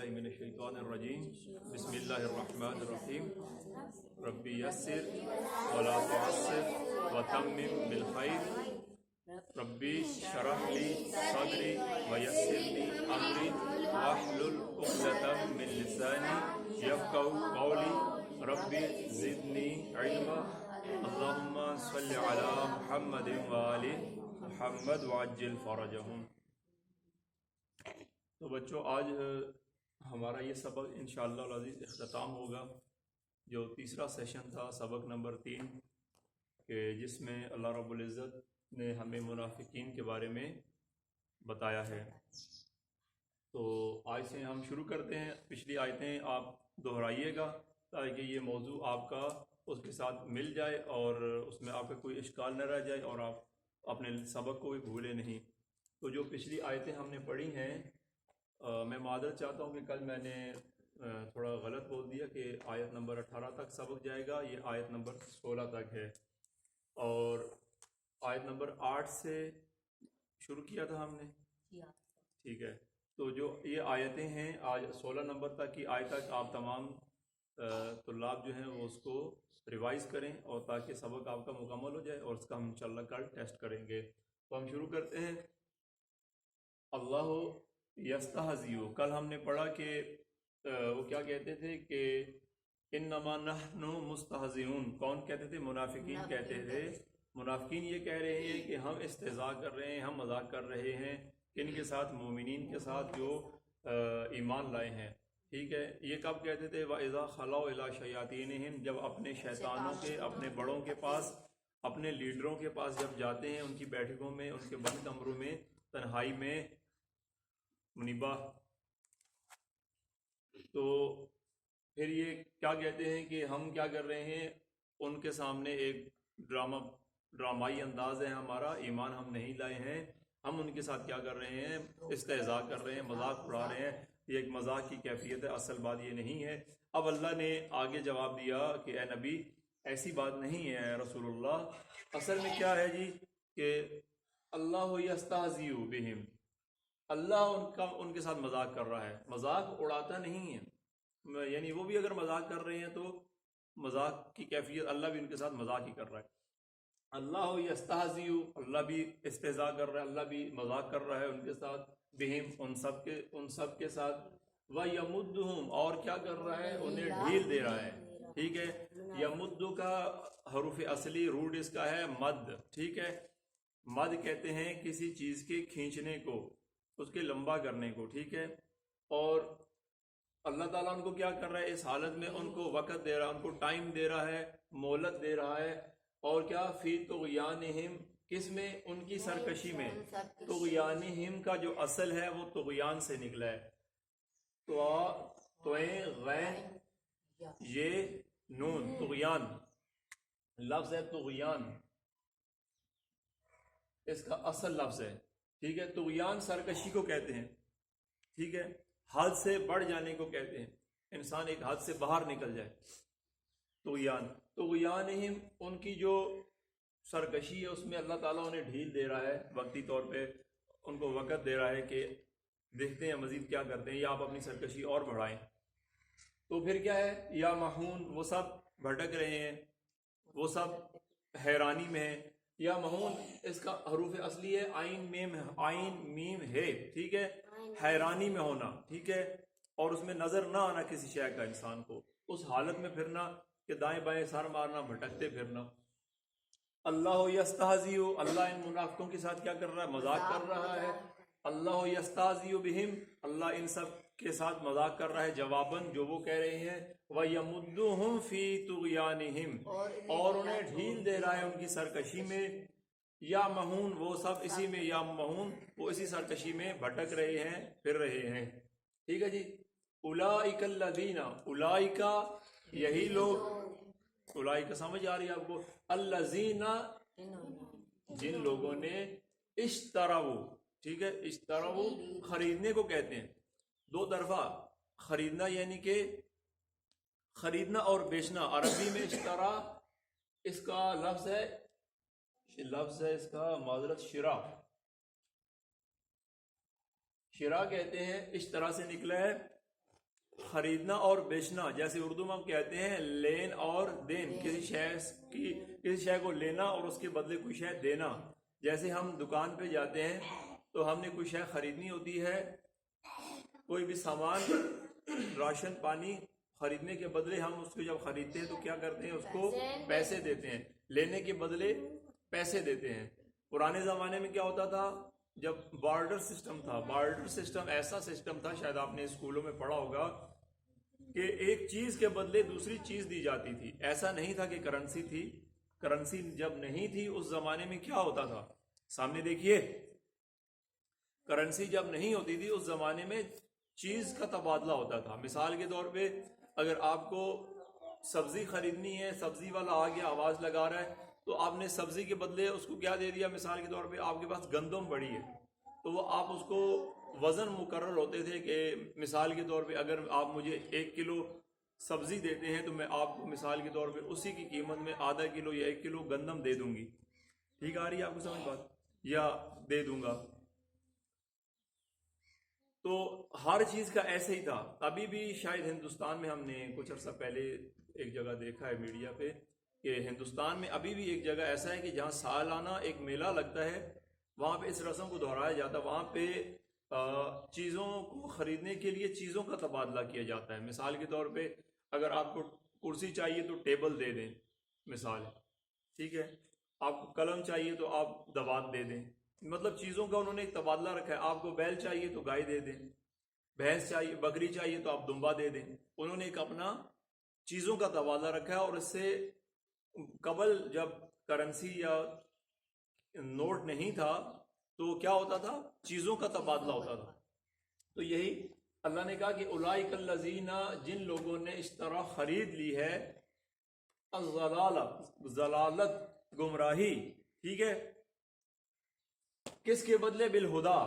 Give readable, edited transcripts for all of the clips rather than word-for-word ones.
باللہ من الشیطان الرجیم بسم اللہ الرحمن الرحیم ربی یسر ولا تعسر وتمم بالخیر ربی شرح لی صدری ویسر لی امری واحلل عقدۃ من لسانی یفقهوا قولی ربی زدنی علما اللہم صل علی محمد وآل محمد وعجل فرجہم۔ تو بچوں آج ہمارا یہ سبق انشاءاللہ العزیز اختتام ہوگا، جو تیسرا سیشن تھا سبق نمبر 3 کہ جس میں اللہ رب العزت نے ہمیں منافقین کے بارے میں بتایا ہے۔ تو آج سے ہم شروع کرتے ہیں، پچھلی آیتیں آپ دہرائیے گا تاکہ یہ موضوع آپ کا اس کے ساتھ مل جائے اور اس میں آپ کا کوئی اشکال نہ رہ جائے اور آپ اپنے سبق کو بھی بھولے نہیں۔ تو جو پچھلی آیتیں ہم نے پڑھی ہیں، میں معذرت چاہتا ہوں کہ کل میں نے تھوڑا غلط بول دیا کہ آیت نمبر 18 تک سبق جائے گا، یہ آیت نمبر 16 تک ہے، اور آیت نمبر 8 سے شروع کیا تھا ہم نے، ٹھیک ہے۔ تو جو یہ آیتیں ہیں آج 16 نمبر تک کی آیت تک آپ تمام طلاب جو ہیں وہ اس کو ریوائز کریں اور تاکہ سبق آپ کا مکمل ہو جائے، اور اس کا ہم انشاءاللہ کل ٹیسٹ کریں گے۔ تو ہم شروع کرتے ہیں۔ اللہ یستہزئ، کل ہم نے پڑھا کہ وہ کیا کہتے تھے کہ انما نحن مستہزئون، کون کہتے تھے؟ منافقین کہتے تھے۔ منافقین یہ کہہ رہے ہیں کہ ہم استہزاء کر رہے ہیں، ہم مذاق کر رہے ہیں کن کے ساتھ؟ مومنین کے ساتھ جو ایمان لائے ہیں، ٹھیک ہے۔ یہ کب کہتے تھے؟ وَإِذَا خَلَوْا إِلَىٰ شَيَاطِينِهِمْ، جب اپنے شیطانوں کے، اپنے بڑوں کے پاس، اپنے لیڈروں کے پاس جب جاتے ہیں، ان کی بیٹھکوں میں، ان کے بند کمروں میں، تنہائی میں، منیبہ، تو پھر یہ کیا کہتے ہیں کہ ہم کیا کر رہے ہیں؟ ان کے سامنے ایک ڈرامائی انداز ہے ہمارا، ایمان ہم نہیں لائے ہیں، ہم ان کے ساتھ کیا کر رہے ہیں؟ استہزاء کر رہے ہیں، مذاق اڑا رہے ہیں۔ یہ ایک مذاق کی کیفیت ہے، اصل بات یہ نہیں ہے۔ اب اللہ نے آگے جواب دیا کہ اے نبی ایسی بات نہیں ہے اے رسول اللہ، اصل میں کیا ہے جی کہ اللہ یستہزئ بہم، اللہ ان کے ساتھ مذاق کر رہا ہے، مذاق اڑاتا نہیں ہے، یعنی وہ بھی اگر مذاق کر رہے ہیں تو مذاق کی کیفیت، اللہ بھی ان کے ساتھ مذاق ہی کر رہا ہے۔ اللہ یستہزئ، اللہ بھی استہزاء کر رہا ہے، اللہ بھی مذاق کر رہا ہے ان کے ساتھ، بہم، ان سب کے ساتھ، وَيَمُدُّهُمْ، اور کیا کر رہا ہے؟ انہیں ڈھیل دے رہا ہے، ٹھیک ہے۔ یمد کا حروف اصلی روٹ اس کا ہے مد، ٹھیک ہے۔ مد کہتے ہیں کسی چیز کے کھینچنے کو، اس کے لمبا کرنے کو، ٹھیک ہے۔ اور اللہ تعالیٰ ان کو کیا کر رہا ہے؟ اس حالت میں ان کو وقت دے رہا ہے، ان کو ٹائم دے رہا ہے، مہلت دے رہا ہے، اور کیا؟ فی طغیانہم، کس میں؟ ان کی سرکشی میں۔ طغیانہم کا جو اصل ہے وہ طغیان سے نکلا ہے، توئیں غین یہ نون، طغیان لفظ ہے، طغیان اس کا اصل لفظ ہے، ٹھیک ہے۔ طغیان سرکشی کو کہتے ہیں، ٹھیک ہے، حد سے بڑھ جانے کو کہتے ہیں، انسان ایک حد سے باہر نکل جائے، طغیانہم، ان کی جو سرکشی ہے اس میں اللہ تعالیٰ انہیں ڈھیل دے رہا ہے، وقتی طور پہ ان کو وقت دے رہا ہے کہ دیکھتے ہیں مزید کیا کرتے ہیں، یا آپ اپنی سرکشی اور بڑھائیں۔ تو پھر کیا ہے؟ یا مہون، وہ سب بھٹک رہے ہیں، وہ سب حیرانی میں ہیں۔ یا مہون اس کا حروف اصلی ہے عین میم ہے، ٹھیک ہے، حیرانی میں ہونا، ٹھیک ہے، اور اس میں نظر نہ آنا کسی شے کا، انسان کو اس حالت میں پھرنا کہ دائیں بائیں سر مارنا، بھٹکتے پھرنا۔ اللہ یستہزئ، اللہ ان منافقوں کے ساتھ کیا کر رہا ہے؟ مذاق کر رہا ہے۔ اللہ یستہزئ بہم، اللہ ان سب کے ساتھ مذاق کر رہا ہے، جواباً جو وہ کہہ رہے ہیں۔ وَيَمُدُّهُمْ فِي طُغْيَانِهِمْ، اور انہیں ڈھیل دے رہا ہے ان کی سرکشی میں۔ یا مہون، وہ سب اسی میں، یا مہون وہ اسی سرکشی میں بھٹک رہے ہیں، پھر رہے ہیں، ٹھیک ہے جی۔ اولئک الذین، اولئک یہی لوگ، اولئک سمجھ آ رہی ہے آپ کو؟ الذین، جن لوگوں نے، اشتروا، ٹھیک ہے، اشتروا خریدنے کو کہتے ہیں، دو طرفہ خریدنا، یعنی کہ خریدنا اور بیچنا۔ عربی میں اشترا اس کا لفظ ہے اس کا معذرت شرا، شرا کہتے ہیں، اشترا سے نکلا ہے خریدنا اور بیچنا، جیسے اردو میں ہم کہتے ہیں لین اور دین، کسی شے کو لینا اور اس کے بدلے کوئی شے دینا۔ جیسے ہم دکان پہ جاتے ہیں تو ہم نے کوئی شے خریدنی ہوتی ہے، کوئی بھی سامان، راشن پانی خریدنے کے بدلے ہم اس کو جب خریدتے ہیں تو کیا کرتے ہیں، اس کو پیسے دیتے ہیں، لینے کے بدلے پیسے دیتے ہیں۔ پرانے زمانے میں کیا ہوتا تھا، جب بارٹر سسٹم تھا، بارٹر سسٹم ایسا سسٹم تھا، شاید آپ نے اسکولوں میں پڑھا ہوگا، کہ ایک چیز کے بدلے دوسری چیز دی جاتی تھی۔ ایسا نہیں تھا کہ کرنسی تھی، کرنسی جب نہیں تھی اس زمانے میں کیا ہوتا تھا، سامنے دیکھیے، کرنسی جب نہیں ہوتی تھی اس زمانے میں چیز کا تبادلہ ہوتا تھا۔ مثال کے طور پہ اگر آپ کو سبزی خریدنی ہے، سبزی والا آ گیا آواز لگا رہا ہے، تو آپ نے سبزی کے بدلے اس کو کیا دے دیا، مثال کے طور پہ آپ کے پاس گندم پڑی ہے تو وہ آپ اس کو وزن مقرر ہوتے تھے کہ مثال کے طور پہ اگر آپ مجھے 1 کلو سبزی دیتے ہیں تو میں آپ کو مثال کے طور پہ اسی کی قیمت میں آدھا کلو یا 1 کلو گندم دے دوں گی۔ ٹھیک آ رہی ہے آپ کو سمجھ بات، یا دے دوں گا۔ تو ہر چیز کا ایسے ہی تھا۔ ابھی بھی شاید ہندوستان میں ہم نے کچھ عرصہ پہلے ایک جگہ دیکھا ہے میڈیا پہ کہ ہندوستان میں ابھی بھی ایک جگہ ایسا ہے کہ جہاں سالانہ ایک میلہ لگتا ہے، وہاں پہ اس رسم کو دہرایا جاتا ہے، وہاں پہ چیزوں کو خریدنے کے لیے چیزوں کا تبادلہ کیا جاتا ہے۔ مثال کے طور پہ اگر آپ کو کرسی چاہیے تو ٹیبل دے دیں، مثال، ٹھیک ہے، آپ کو قلم چاہیے تو آپ دوات دے دیں، مطلب چیزوں کا انہوں نے ایک تبادلہ رکھا ہے۔ آپ کو بیل چاہیے تو گائے دے دیں، بھینس چاہیے، بکری چاہیے تو آپ دمبا دے دیں۔ انہوں نے ایک اپنا چیزوں کا تبادلہ رکھا ہے، اور اس سے قبل جب کرنسی یا نوٹ نہیں تھا تو کیا ہوتا تھا، چیزوں کا تبادلہ ہوتا تھا۔ تو یہی اللہ نے کہا کہ اولئک الذین، جن لوگوں نے اس طرح خرید لی ہے، الضلالہ، ضلالت، گمراہی، ٹھیک ہے، کس کے بدلے، بالہدا۔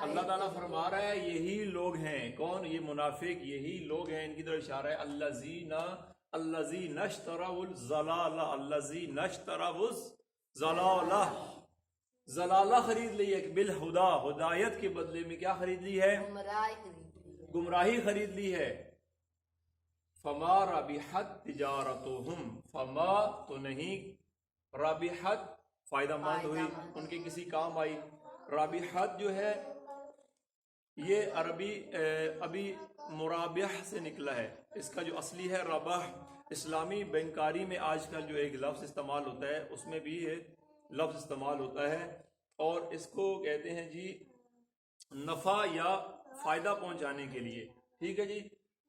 اللہ تعالیٰ فرما رہا ہے یہی لوگ ہیں، کون، یہ منافق، یہی لوگ ہیں، ان کی طرف اشارہ ہے، الذین اشتروا الضلالہ، الذین اشتروا الضلالہ، ضلالہ خرید لی ہے، بالہدا، ہدایت کے بدلے میں کیا خرید لی ہے، گمراہی خرید لی ہے۔ فما ربحت تجارتہم، فما تو نہیں، ربحت فائدہ مند ہوئی، ان کے کسی کام آئی۔ رابحت جو ہے یہ عربی ابھی مرابح سے نکلا ہے، اس کا جو اصلی ہے ربح۔ اسلامی بینکاری میں آج کل جو ایک لفظ استعمال ہوتا ہے اس میں بھی یہ لفظ استعمال ہوتا ہے، اور اس کو کہتے ہیں جی نفع یا فائدہ پہنچانے کے لیے، ٹھیک ہے جی۔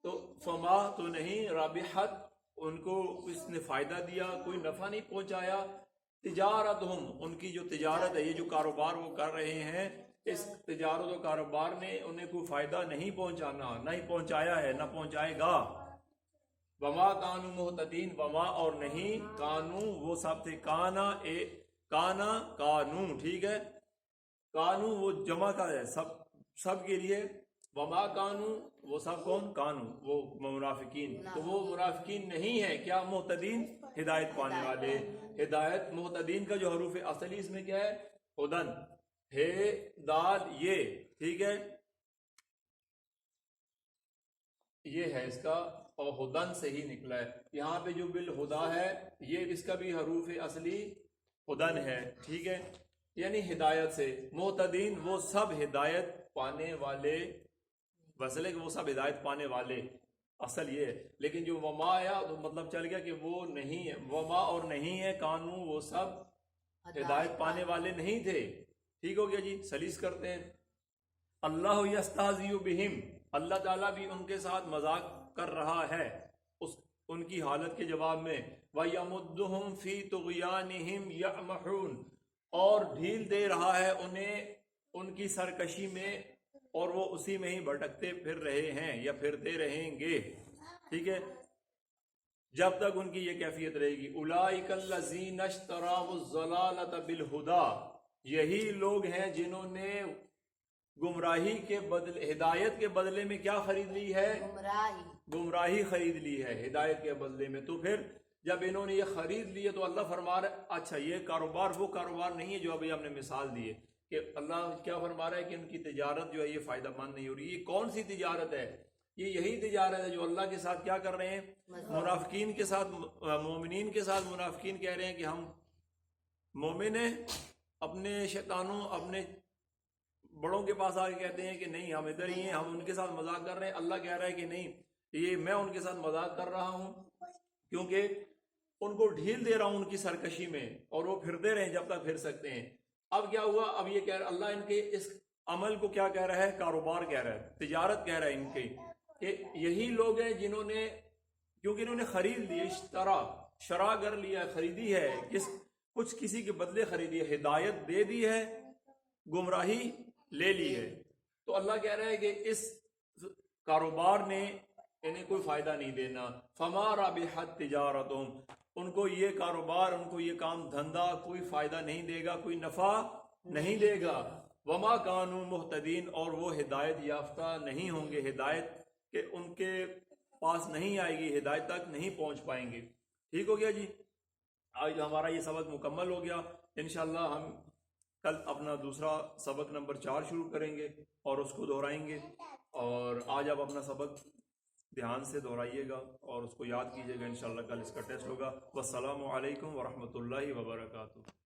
تو فما تو نہیں، رابحت، ان کو اس نے فائدہ دیا، کوئی نفع نہیں پہنچایا۔ تجارتہم، ان کی جو تجارت ہے، یہ جو کاروبار وہ کر رہے ہیں، اس تجارت و کاروبار نے انہیں کوئی فائدہ نہیں پہنچانا، نہ ہی پہنچایا ہے، نہ پہنچائے گا۔ وما کانوا مہتدین، وما اور نہیں، کانو وہ سب تھے، کانا کانو، ٹھیک ہے، کانو وہ جمع کا ہے، سب کے لیے، وما کانو وہ سب کون، کانو وہ منافقین، تو وہ منافقین نہیں ہے کیا، مہتدین، ہدایت پانے والے۔ ہدایت، مہتدین کا جو حروف اصلی اس میں کیا ہے، ہدن، ہے دال یہ، ٹھیک ہے، یہ ہے اس کا، اور ہدن سے ہی نکلا ہے۔ یہاں پہ جو بالہدا ہے یہ اس کا بھی حروف اصلی ہدن ہے، ٹھیک ہے، یعنی ہدایت سے۔ مہتدین وہ سب ہدایت پانے والے، وصلے کہ وہ سب ہدایت پانے والے، اصل یہ ہے۔ لیکن جو وما آیا تو مطلب چل گیا کہ وہ نہیں ہے، وما اور نہیں ہے، کانو وہ سب ہدایت پانے والے نہیں تھے، ٹھیک ہو گیا جی۔ سلیس کرتے ہیں، اللہ یستہزئ بہم، اللہ تعالیٰ بھی ان کے ساتھ مذاق کر رہا ہے ان کی حالت کے جواب میں۔ وَيَمُدُّهُمْ فِي طُغْيَانِهِمْ يَعْمَحُونَ، اور ڈھیل دے رہا ہے انہیں ان کی سرکشی میں، اور وہ اسی میں ہی بھٹکتے پھر رہے ہیں یا پھرتے رہیں گے، ٹھیک ہے، جب تک ان کی یہ کیفیت رہے گی۔ اولئک الذین اشتروا الضلالۃ بالہدی، یہی لوگ ہیں جنہوں نے گمراہی کے بدلے، ہدایت کے بدلے میں کیا خرید لی ہے، گمراہی خرید لی ہے ہدایت کے بدلے میں۔ تو پھر جب انہوں نے یہ خرید لی ہے تو اللہ فرما رہا ہے، اچھا یہ کاروبار وہ کاروبار نہیں ہے جو ابھی ہم نے مثال دی ہے، کہ اللہ کیا فرما رہا ہے کہ ان کی تجارت جو ہے یہ فائدہ مند نہیں ہو رہی۔ یہ کون سی تجارت ہے، یہ یہی تجارت ہے جو اللہ کے ساتھ کیا کر رہے ہیں، منافقین کے ساتھ، مومنین کے ساتھ منافقین کہہ رہے ہیں کہ ہم مومن ہیں، اپنے شیطانوں، اپنے بڑوں کے پاس آ کے کہتے ہیں کہ نہیں ہم ادھر ہی ہیں، ہم ان کے ساتھ مذاق کر رہے ہیں۔ اللہ کہہ رہا ہے کہ نہیں، یہ میں ان کے ساتھ مذاق کر رہا ہوں کیونکہ ان کو ڈھیل دے رہا ہوں ان کی سرکشی میں، اور وہ پھرتے رہیں جب تک پھر سکتے ہیں۔ اب کیا ہوا، اب یہ کہہ رہا اللہ ان کے اس عمل کو کیا کہہ رہا ہے، کاروبار کہہ رہا ہے، تجارت کہہ رہا ہے ان کی، کہ یہی لوگ ہیں جنہوں نے، کیونکہ انہوں نے خرید لی، شرا کر لیا، خریدی ہے، کچھ کسی کے بدلے خریدی ہے، ہدایت دے دی ہے، گمراہی لے لی ہے۔ تو اللہ کہہ رہا ہے کہ اس کاروبار نے انہیں کوئی فائدہ نہیں دینا، فما ربحت تجارتہم، ان کو یہ کاروبار، ان کو یہ کام دھندا کوئی فائدہ نہیں دے گا، کوئی نفع نہیں دے گا، وما کانوا مہتدین، اور وہ ہدایت یافتہ نہیں ہوں گے، ہدایت کہ ان کے پاس نہیں آئے گی، ہدایت تک نہیں پہنچ پائیں گے۔ ٹھیک ہو گیا جی، آج ہمارا یہ سبق مکمل ہو گیا۔ انشاءاللہ ہم کل اپنا دوسرا سبق نمبر 4 شروع کریں گے اور اس کو دہرائیں گے، اور آج آپ اپنا سبق دھیان سے دہرائیے گا اور اس کو یاد کیجیے گا، انشاءاللہ کل اس کا ٹیسٹ ہوگا۔ والسلام علیکم ورحمۃ اللہ وبرکاتہ۔